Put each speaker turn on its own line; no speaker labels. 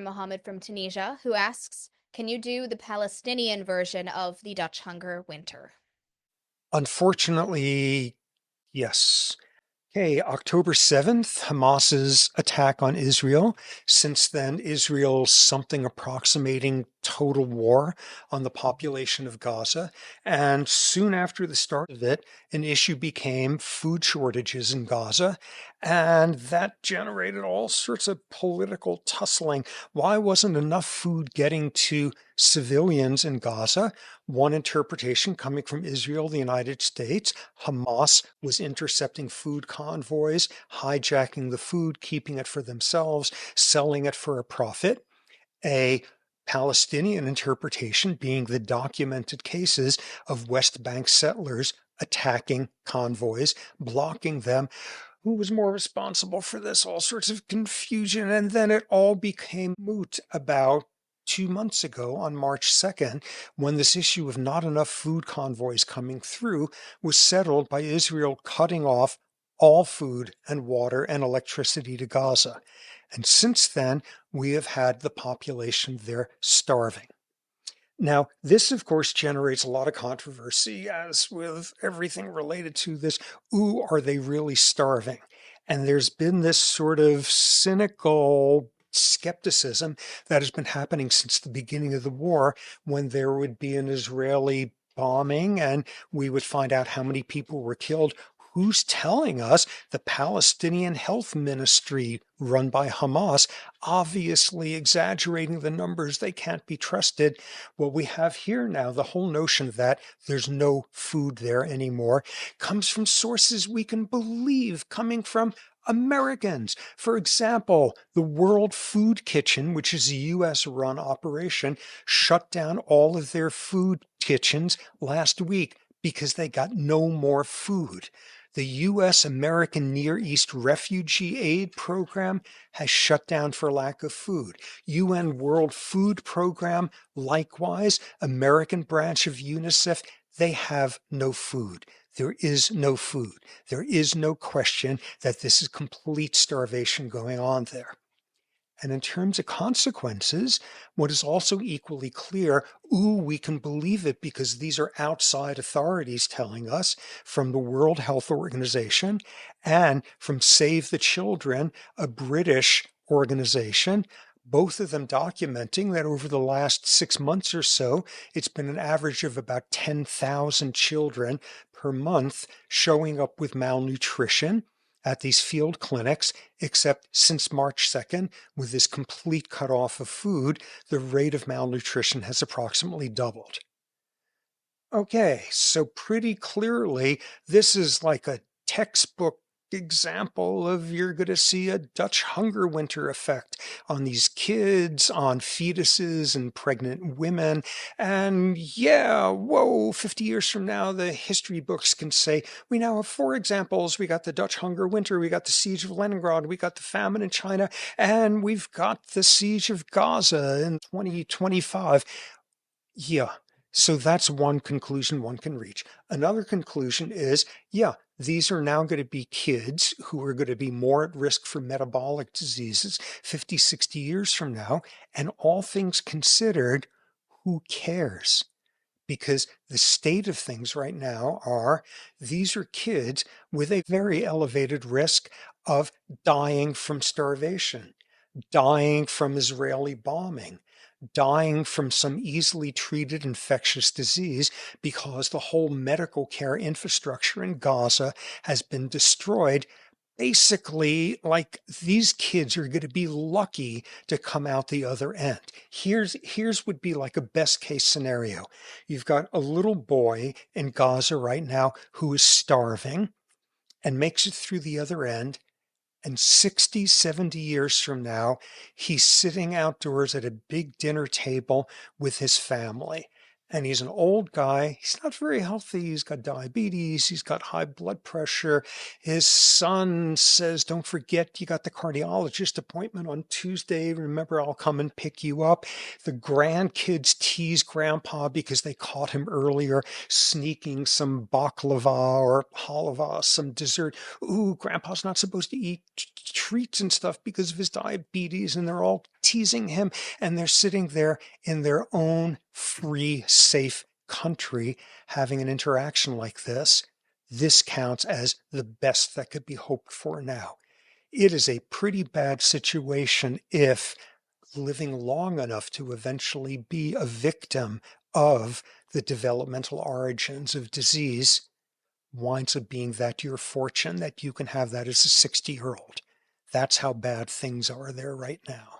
Mohammed from Tunisia, who asks, can you do the Palestinian version of the Dutch hunger winter?
Unfortunately, yes. Okay, October 7th, Hamas's attack on Israel. Since then, Israel's something approximating total war on the population of Gaza. And soon after the start of it, an issue became food shortages in Gaza. And that generated all sorts of political tussling. Why wasn't enough food getting to civilians in Gaza? One interpretation coming from Israel, the United States, Hamas was intercepting food convoys, hijacking the food, keeping it for themselves, selling it for a profit. A Palestinian interpretation being the documented cases of West Bank settlers attacking convoys, blocking them. Who was more responsible for this? All sorts of confusion. And then it all became moot about 2 months ago on March 2nd, when this issue of not enough food convoys coming through was settled by Israel cutting off all food and water and electricity to Gaza. And since then, we have had the population there starving. Now, this, of course, generates a lot of controversy, as with everything related to this. Ooh, are they really starving? And there's been this sort of cynical skepticism that has been happening since the beginning of the war, when there would be an Israeli bombing and we would find out how many people were killed. Who's telling us? The Palestinian Health Ministry, run by Hamas, obviously exaggerating the numbers. They can't be trusted. What we have here now, the whole notion that there's no food there anymore, comes from sources we can believe, coming from Americans. For example, the World Food Kitchen, which is a US run operation, shut down all of their food kitchens last week because they got no more food. The U.S. American Near East Refugee Aid Program has shut down for lack of food. UN World Food Program, likewise, American branch of UNICEF, they have no food. There is no food. There is no question that this is complete starvation going on there. And in terms of consequences, what is also equally clear, we can believe it because these are outside authorities telling us, from the World Health Organization and from Save the Children, a British organization, both of them documenting that over the last 6 months or so, it's been an average of about 10,000 children per month showing up with malnutrition at these field clinics, except since March 2nd, with this complete cutoff of food, the rate of malnutrition has approximately doubled. Okay, so pretty clearly, this is like a textbook example of you're going to see a Dutch hunger winter effect on these kids, on fetuses and pregnant women. And yeah, whoa, 50 years from now, the history books can say, we now have 4 examples. We got the Dutch hunger winter, we got the siege of Leningrad, we got the famine in China, and we've got the siege of Gaza in 2025. Yeah. So that's one conclusion one can reach. Another conclusion is, yeah, these are now going to be kids who are going to be more at risk for metabolic diseases 50, 60 years from now. And all things considered, who cares? Because the state of things right now are these are kids with a very elevated risk of dying from starvation, dying from Israeli bombing, dying from some easily treated infectious disease because the whole medical care infrastructure in Gaza has been destroyed. Basically, like these kids are going to be lucky to come out the other end. Here's would be like a best case scenario. You've got a little boy in Gaza right now who is starving and makes it through the other end, and 60, 70 years from now, he's sitting outdoors at a big dinner table with his family. And he's an old guy. He's not very healthy. He's got diabetes. He's got high blood pressure. His son says, don't forget, you got the cardiologist appointment on Tuesday. Remember, I'll come and pick you up. The grandkids tease grandpa because they caught him earlier sneaking some baklava or halava, some dessert. Ooh, grandpa's not supposed to eat treats and stuff because of his diabetes, and they're all teasing him, and they're sitting there in their own free, safe country having an interaction like this. This counts as the best that could be hoped for now. It is a pretty bad situation if living long enough to eventually be a victim of the developmental origins of disease winds up being that your fortune that you can have that as a 60-year-old. That's how bad things are there right now.